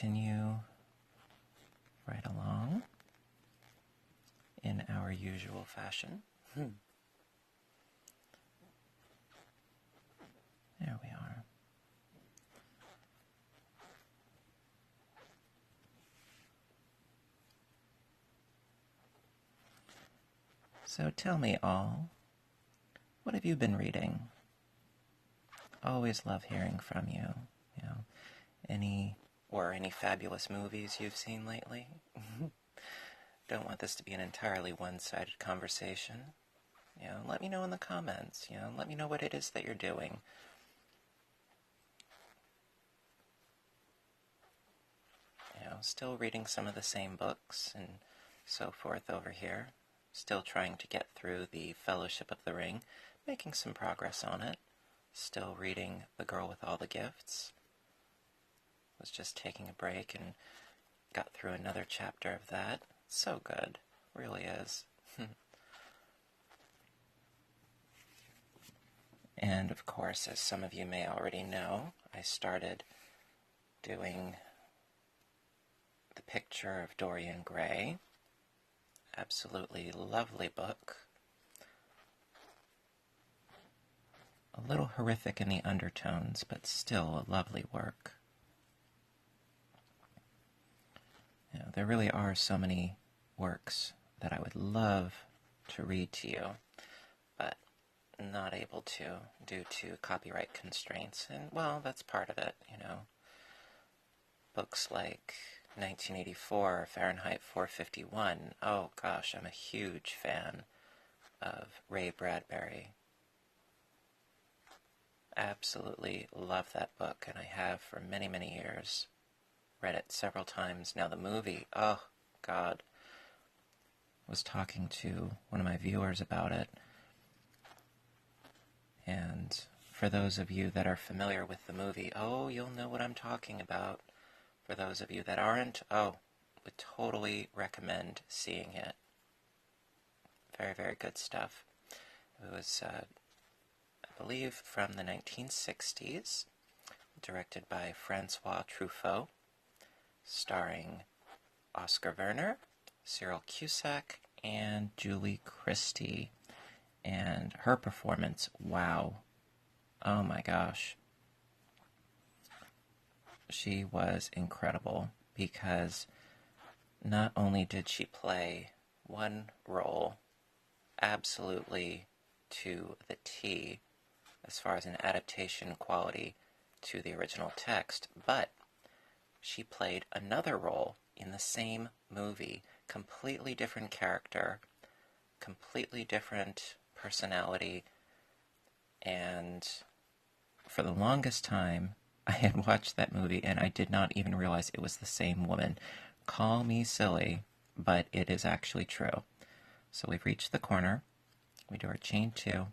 continue right along in our usual fashion. There we are. So tell me all, what have you been reading? Always love hearing from you. You know, any fabulous movies you've seen lately? Don't want this to be an entirely one-sided conversation. You know, let me know in the comments. You know, let me know what it is that you're doing. You know, still reading some of the same books and so forth over here. Still trying to get through the Fellowship of the Ring, making some progress on it. Still reading The Girl with All the Gifts. Was just taking a break and got through another chapter of that. So good. Really is. And of course, as some of you may already know, I started doing The Picture of Dorian Gray. Absolutely lovely book. A little horrific in the undertones, but still a lovely work. You know, there really are so many works that I would love to read to you, but not able to due to copyright constraints. And, well, that's part of it, you know. Books like 1984, Fahrenheit 451. Oh, gosh, I'm a huge fan of Ray Bradbury. Absolutely love that book, and I have for many, many years. Read it several times. Now the movie, oh, God. Was talking to one of my viewers about it. And for those of you that are familiar with the movie, oh, you'll know what I'm talking about. For those of you that aren't, oh, would totally recommend seeing it. Very, very good stuff. It was, I believe, from the 1960s, directed by Francois Truffaut, starring Oscar Werner, Cyril Cusack, and Julie Christie. And her performance, wow. Oh my gosh. She was incredible because not only did she play one role absolutely to the T as far as an adaptation quality to the original text, but she played another role in the same movie, completely different character, completely different personality, and for the longest time, I had watched that movie and I did not even realize it was the same woman. Call me silly, but it is actually true. So we've reached the corner, we do our chain 2,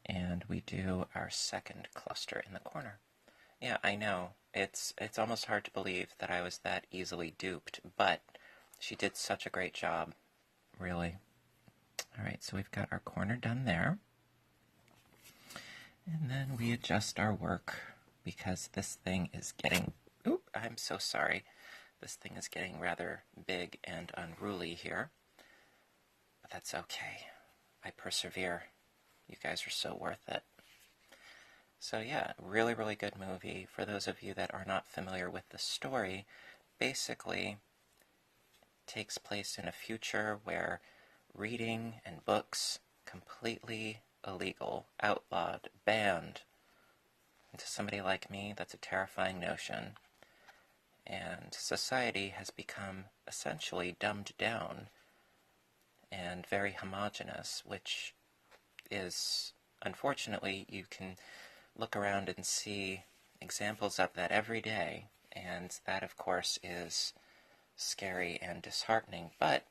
and we do our second cluster in the corner. Yeah, I know. It's almost hard to believe that I was that easily duped, but she did such a great job. Really. Alright, so we've got our corner done there. And then we adjust our work because this thing is getting... Oop, I'm so sorry. This thing is getting rather big and unruly here. But that's okay. I persevere. You guys are so worth it. So yeah, really, really good movie. For those of you that are not familiar with the story, basically takes place in a future where reading and books completely illegal, outlawed, banned. And to somebody like me, that's a terrifying notion. And society has become essentially dumbed down and very homogeneous, which is, unfortunately, you can look around and see examples of that every day, and that, of course, is scary and disheartening, but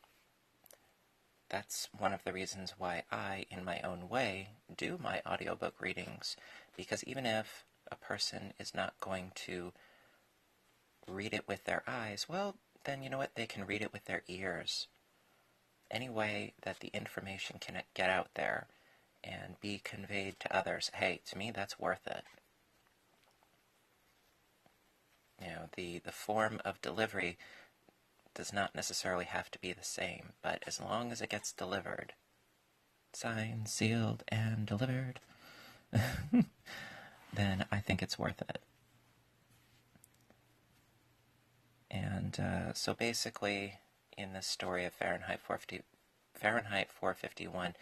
that's one of the reasons why I, in my own way, do my audiobook readings, because even if a person is not going to read it with their eyes, well, then you know what, they can read it with their ears. Any way that the information can get out there and be conveyed to others, hey, to me, that's worth it. the form of delivery does not necessarily have to be the same, but as long as it gets delivered, signed, sealed, and delivered, then I think it's worth it. And so basically, in this story of Fahrenheit 451,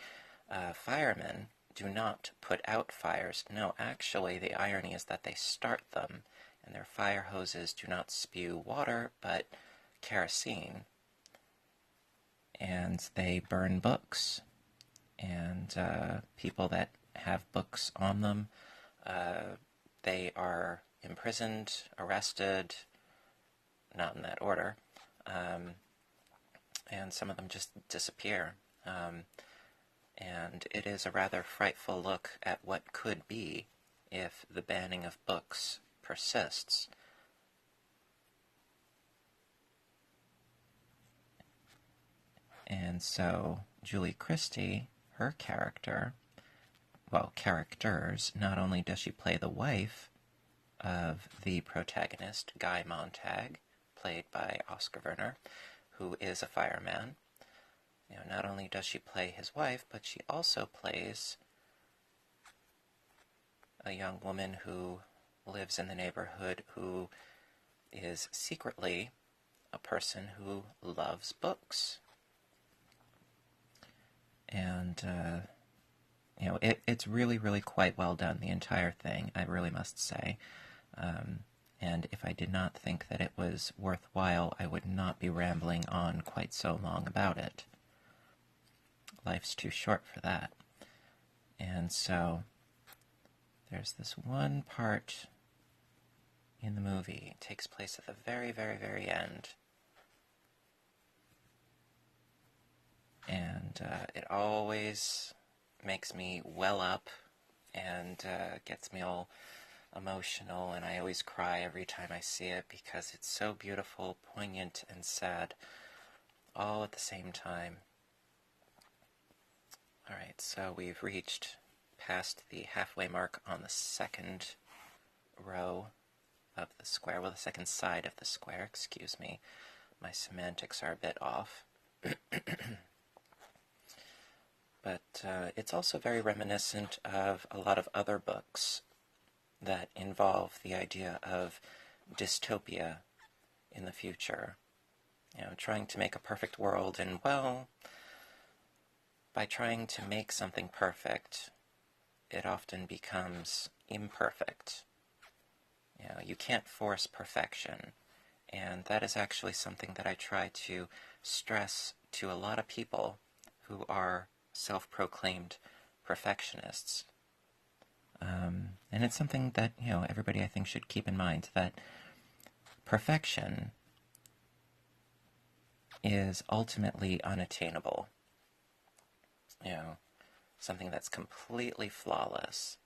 firemen do not put out fires. No, actually, the irony is that they start them, and their fire hoses do not spew water, but kerosene. And they burn books. And people that have books on them, they are imprisoned, arrested, not in that order, and some of them just disappear. And it is a rather frightful look at what could be if the banning of books persists. And so Julie Christie, her character, well, characters, not only does she play the wife of the protagonist, Guy Montag, played by Oscar Werner, who is a fireman. Not only does she play his wife, but she also plays a young woman who lives in the neighborhood who is secretly a person who loves books. And, it's really, really quite well done, the entire thing, I really must say. And if I did not think that it was worthwhile, I would not be rambling on quite so long about it. Life's too short for that. And so, there's this one part in the movie. It takes place at the very, very, very end. And it always makes me well up and gets me all emotional, and I always cry every time I see it because it's so beautiful, poignant, and sad, all at the same time. Alright, so we've reached past the halfway mark on the second row of the square, well, the second side of the square, excuse me. My semantics are a bit off. But it's also very reminiscent of a lot of other books that involve the idea of dystopia in the future. Trying to make a perfect world, and, well, by trying to make something perfect, it often becomes imperfect. You can't force perfection, and that is actually something that I try to stress to a lot of people who are self-proclaimed perfectionists. And it's something that, everybody I think should keep in mind, that perfection is ultimately unattainable. Something that's completely flawless.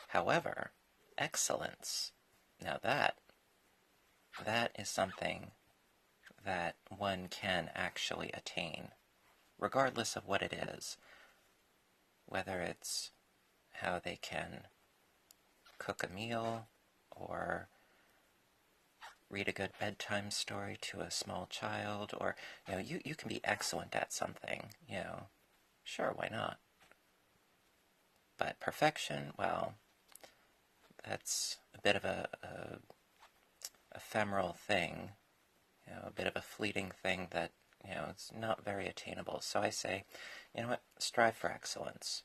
However, excellence, now that is something that one can actually attain, regardless of what it is, whether it's how they can cook a meal or read a good bedtime story to a small child, or, you can be excellent at something, sure, why not? But perfection, well, that's a bit of a ephemeral thing, a bit of a fleeting thing that, it's not very attainable. So I say, strive for excellence.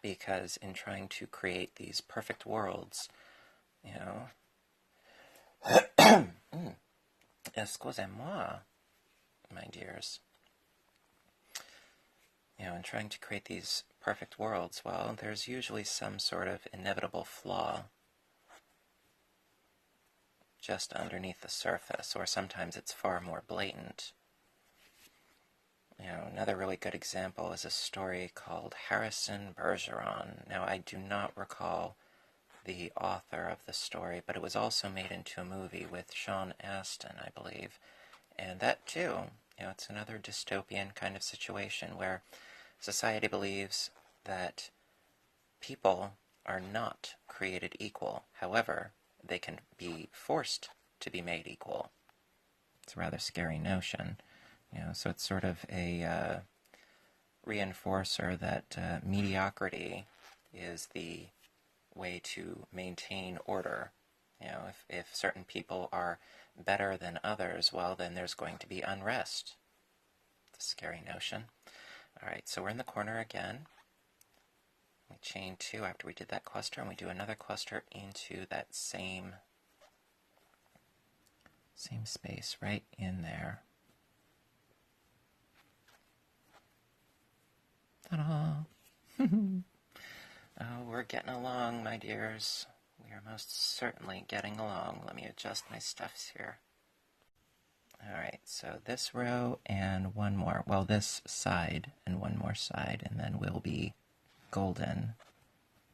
Because in trying to create these perfect worlds, excusez-moi, my dears. In trying to create these perfect worlds, well, there's usually some sort of inevitable flaw just underneath the surface, or sometimes it's far more blatant. Another really good example is a story called Harrison Bergeron. Now, I do not recall the author of the story, but it was also made into a movie with Sean Astin, I believe. And that, too, it's another dystopian kind of situation where society believes that people are not created equal. However, they can be forced to be made equal. It's a rather scary notion. So it's sort of a reinforcer that mediocrity is the way to maintain order. If certain people are better than others, well, then there's going to be unrest. It's a scary notion. All right, so we're in the corner again. We chain 2 after we did that cluster, and we do another cluster into that same space right in there. Ta-da! Oh, we're getting along, my dears. We are most certainly getting along. Let me adjust my stuffs here. Alright, so this row and one more. Well, this side and one more side, and then we'll be golden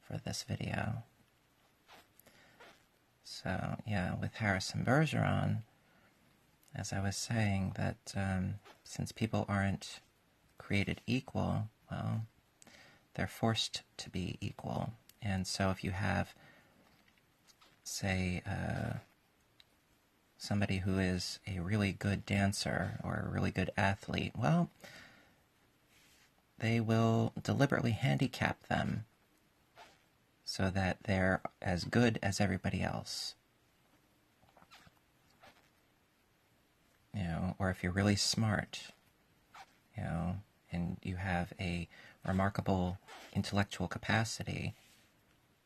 for this video. So, yeah, with Harrison Bergeron, as I was saying, that since people aren't created equal, well, they're forced to be equal. And so if you have, say, somebody who is a really good dancer or a really good athlete, well, they will deliberately handicap them so that they're as good as everybody else. Or if you're really smart, and you have a remarkable intellectual capacity,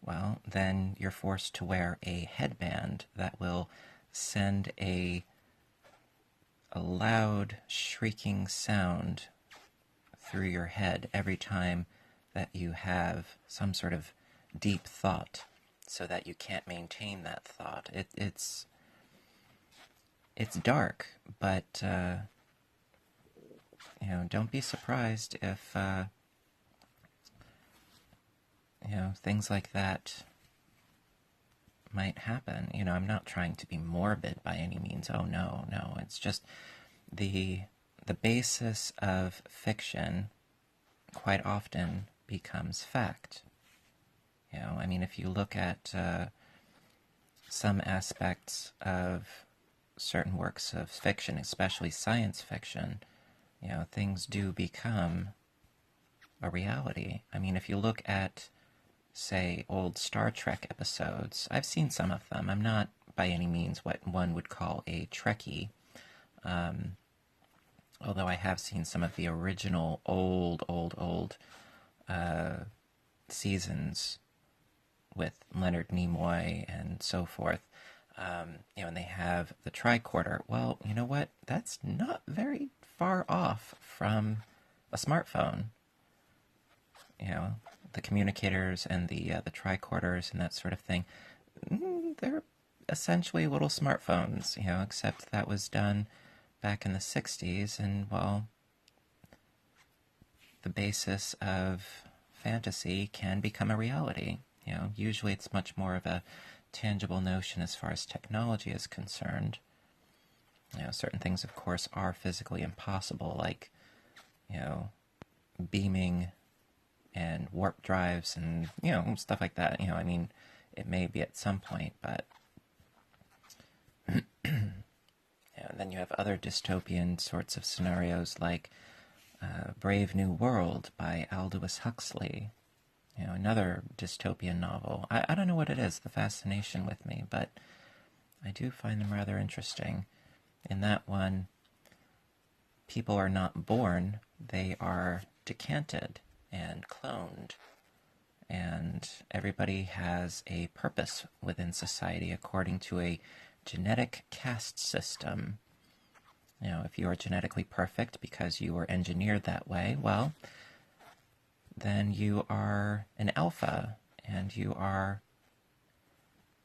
well, then you're forced to wear a headband that will send a loud, shrieking sound through your head every time that you have some sort of deep thought, so that you can't maintain that thought. It's dark, but don't be surprised if things like that might happen. I'm not trying to be morbid by any means. Oh, no. It's just the basis of fiction quite often becomes fact. If you look at some aspects of certain works of fiction, especially science fiction, things do become a reality. If you look at, say, old Star Trek episodes, I've seen some of them. I'm not by any means what one would call a Trekkie, although I have seen some of the original old seasons with Leonard Nimoy and so forth. And they have the tricorder. Well, you know what? That's not very far off from a smartphone. The communicators and the tricorders and that sort of thing, they're essentially little smartphones, except that was done back in the 60s, and, well, the basis of fantasy can become a reality. Usually it's much more of a tangible notion as far as technology is concerned. Certain things, of course, are physically impossible, like, beaming and warp drives and, stuff like that. It may be at some point, but then you have other dystopian sorts of scenarios like Brave New World by Aldous Huxley, another dystopian novel. I don't know what it is, the fascination with me, but I do find them rather interesting. In that one, people are not born, they are decanted and cloned, and everybody has a purpose within society according to a genetic caste system. If you are genetically perfect because you were engineered that way, well, then you are an alpha, and you are,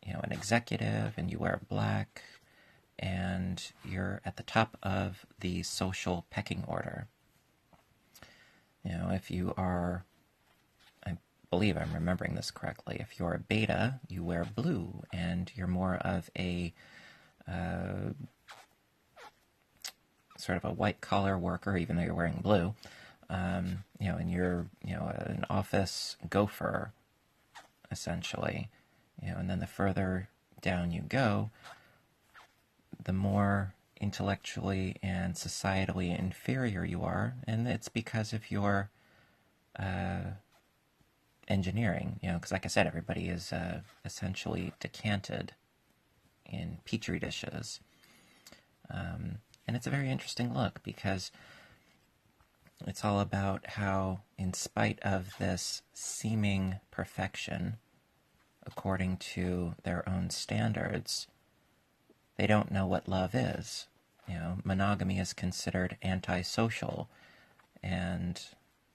an executive, and you wear black, and you're at the top of the social pecking order. If you are, I believe I'm remembering this correctly, if you're a beta, you wear blue, and you're more of a sort of a white-collar worker, even though you're wearing blue. And you're, an office gopher, essentially. And then the further down you go, the more intellectually and societally inferior you are, and it's because of your engineering, because like I said, everybody is essentially decanted in petri dishes. And it's a very interesting look because it's all about how, in spite of this seeming perfection, according to their own standards, they don't know what love is. Monogamy is considered antisocial, and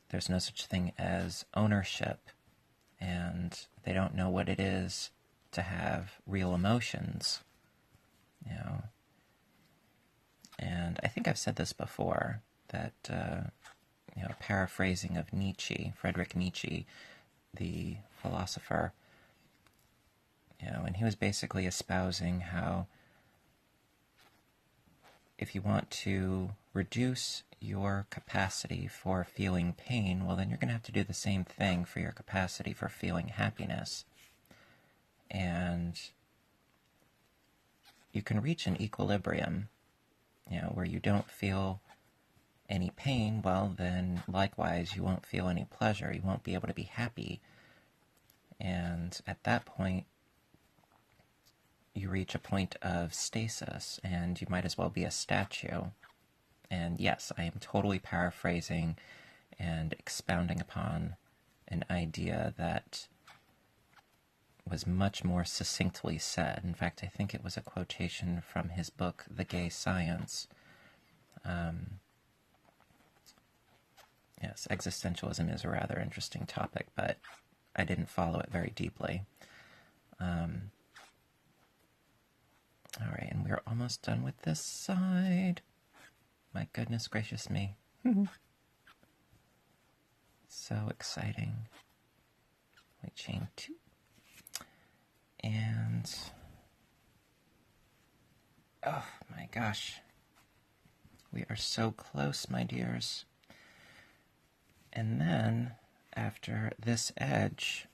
there's no such thing as ownership, and they don't know what it is to have real emotions. And I think I've said this before, that, paraphrasing of Nietzsche, Friedrich Nietzsche, the philosopher, and he was basically espousing how if you want to reduce your capacity for feeling pain, well, then you're going to have to do the same thing for your capacity for feeling happiness. And you can reach an equilibrium, where you don't feel any pain. Well, then likewise, you won't feel any pleasure. You won't be able to be happy. And at that point, you reach a point of stasis, and you might as well be a statue. And yes, I am totally paraphrasing and expounding upon an idea that was much more succinctly said. In fact, I think it was a quotation from his book, The Gay Science. Yes, existentialism is a rather interesting topic, but I didn't follow it very deeply. All right, and we're almost done with this side. My goodness gracious me. So exciting. We chain 2. And, oh my gosh. We are so close, my dears. And then, after this edge,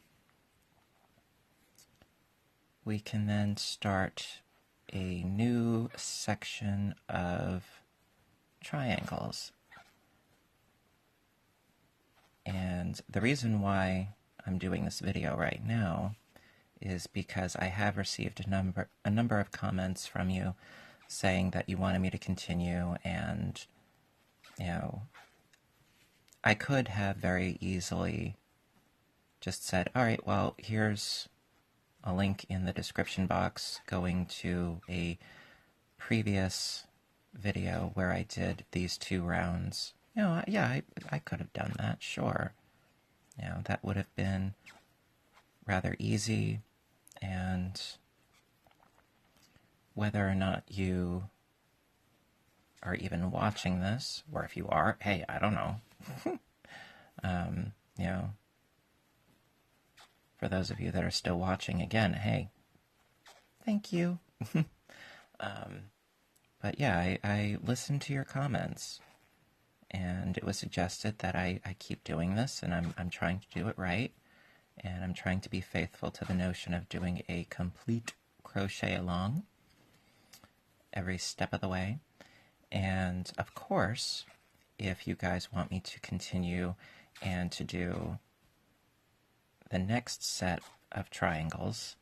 we can then start a new section of triangles. And the reason why I'm doing this video right now is because I have received a number of comments from you saying that you wanted me to continue, and I could have very easily just said, all right, well, here's a link in the description box going to a previous video where I did these 2 rounds. Yeah, I could have done that, sure. That would have been rather easy, and whether or not you are even watching this, or if you are, hey, I don't know. For those of you that are still watching, again, hey, thank you. But yeah, I listened to your comments, and it was suggested that I keep doing this, and I'm trying to do it right, and I'm trying to be faithful to the notion of doing a complete crochet along every step of the way. And of course, if you guys want me to continue and to do the next set of triangles,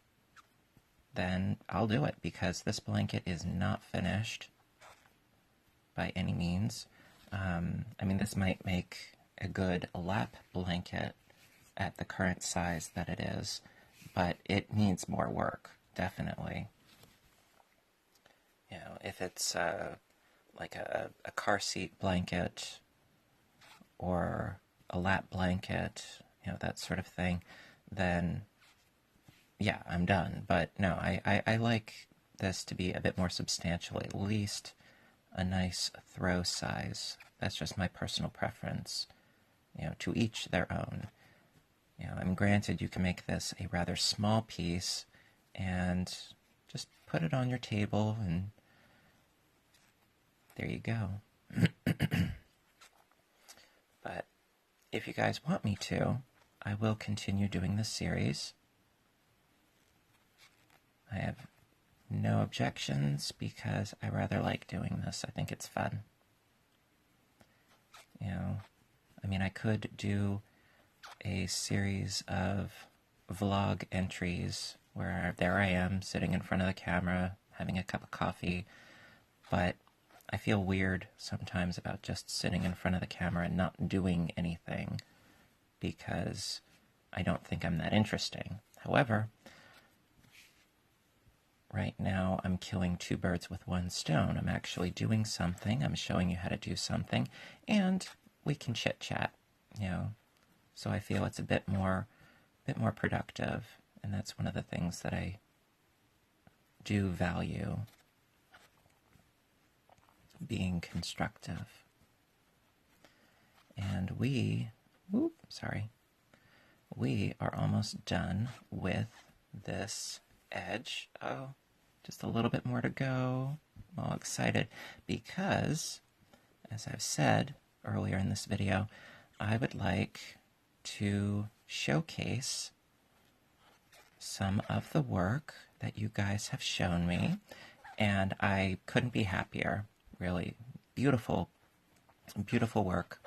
then I'll do it, because this blanket is not finished by any means. This might make a good lap blanket at the current size that it is, but it needs more work, definitely. If it's like a car seat blanket or a lap blanket, that sort of thing, then yeah, I'm done. But no, I like this to be a bit more substantial, at least a nice throw size. That's just my personal preference. To each their own. Granted, you can make this a rather small piece and just put it on your table, and there you go. But if you guys want me to, I will continue doing this series. I have no objections because I rather like doing this. I think it's fun. You know, I mean, I could do a series of vlog entries where there I am sitting in front of the camera having a cup of coffee, but I feel weird sometimes about just sitting in front of the camera and not doing anything because I don't think I'm that interesting. However, right now I'm killing two birds with one stone. I'm actually doing something, I'm showing you how to do something, and we can chit-chat, you know. So I feel it's a bit more productive, and that's one of the things that I do value, being constructive. And we are almost done with this edge. Oh, just a little bit more to go. I'm all excited because, as I've said earlier in this video, I would like to showcase some of the work that you guys have shown me, and I couldn't be happier. Really beautiful, beautiful work,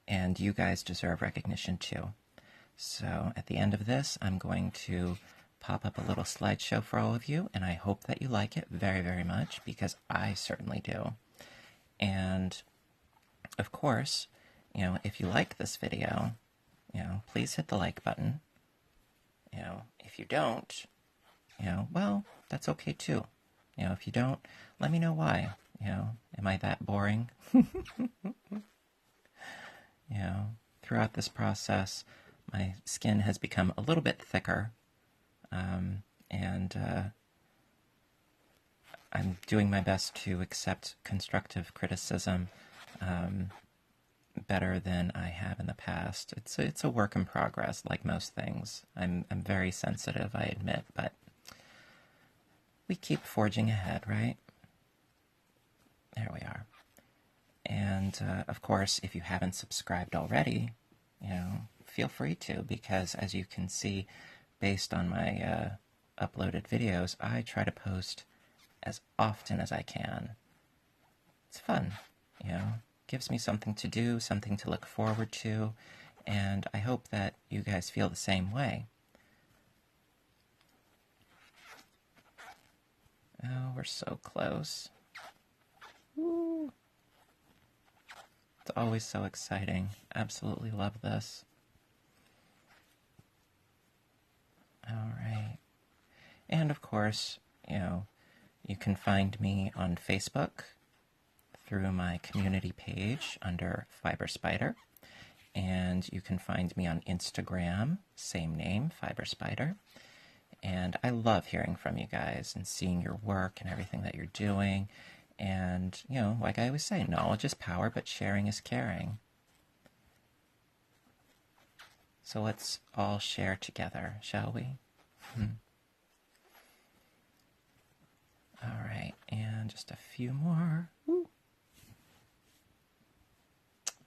and you guys deserve recognition too. So at the end of this, I'm going to pop up a little slideshow for all of you, and I hope that you like it very, very much, because I certainly do. And of course, you know, if you like this video, you know, please hit the like button. You know, if you don't, you know, well, that's okay too. You know, if you don't, let me know why. You know, am I that boring? You know, throughout this process, my skin has become a little bit thicker, and I'm doing my best to accept constructive criticism better than I have in the past. It's a work in progress, like most things. I'm very sensitive, I admit, but we keep forging ahead, right? There we are. And of course, if you haven't subscribed already, you know, feel free to, because as you can see, based on my uploaded videos, I try to post as often as I can. It's fun, you know, gives me something to do, something to look forward to, and I hope that you guys feel the same way. Oh, we're so close. Woo. It's always so exciting. Absolutely love this. All right. And of course, you know, you can find me on Facebook through my community page under Fiber Spider. And you can find me on Instagram, same name, Fiber Spider. And I love hearing from you guys and seeing your work and everything that you're doing. And, you know, like I always say, knowledge is power, but sharing is caring. So let's all share together, shall we? All right, and just a few more. Woo.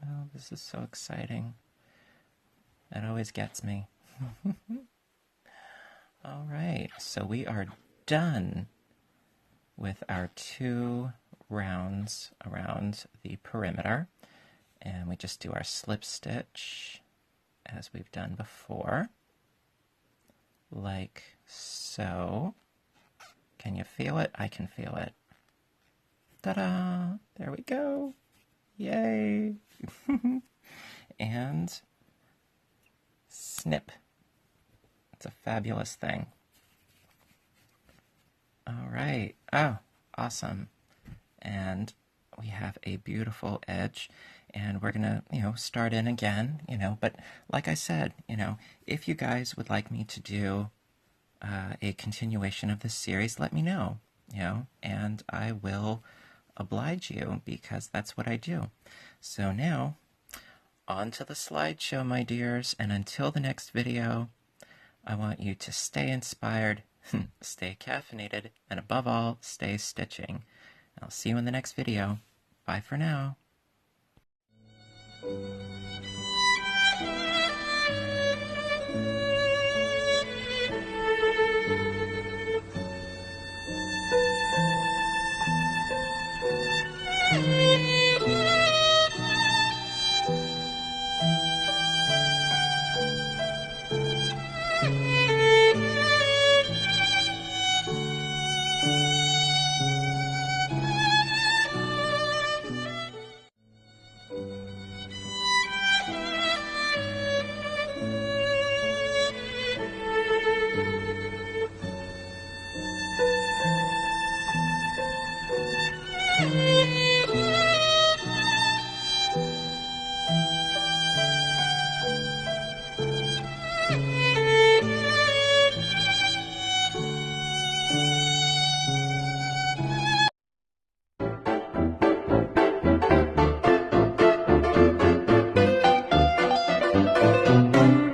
Oh, this is so exciting. It always gets me. All right, so we are done with our 2 rounds around the perimeter, and we just do our slip stitch as we've done before, like so. Can you feel it? I can feel it. Ta-da! There we go. Yay! And snip. It's a fabulous thing. All right. Oh, awesome. And we have a beautiful edge, and we're gonna, you know, start in again, you know, but like I said, you know, if you guys would like me to do a continuation of this series, let me know, you know, and I will oblige you, because that's what I do. So now, on to the slideshow, my dears, and until the next video, I want you to stay inspired, stay caffeinated, and above all, stay stitching. I'll see you in the next video. Bye for now. Bye.